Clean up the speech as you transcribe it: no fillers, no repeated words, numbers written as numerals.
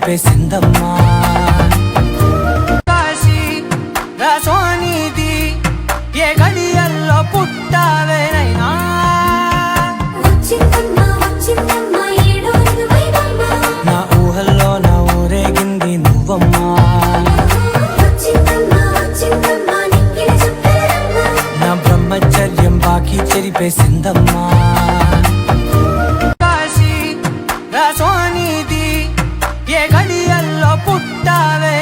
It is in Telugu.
చెరిపేసిందమ్మా కాశీ రసోనిది ఏ గడియల్లో పుట్టావేనైనా నా ఊహల్లో నా ఊరేగింది నువ్వమ్మా నా బ్రహ్మచర్యం బాకీ చెరిపేసిందమ్మా కాశీ రసోనిది ఏ గడియల్లో పుట్టావే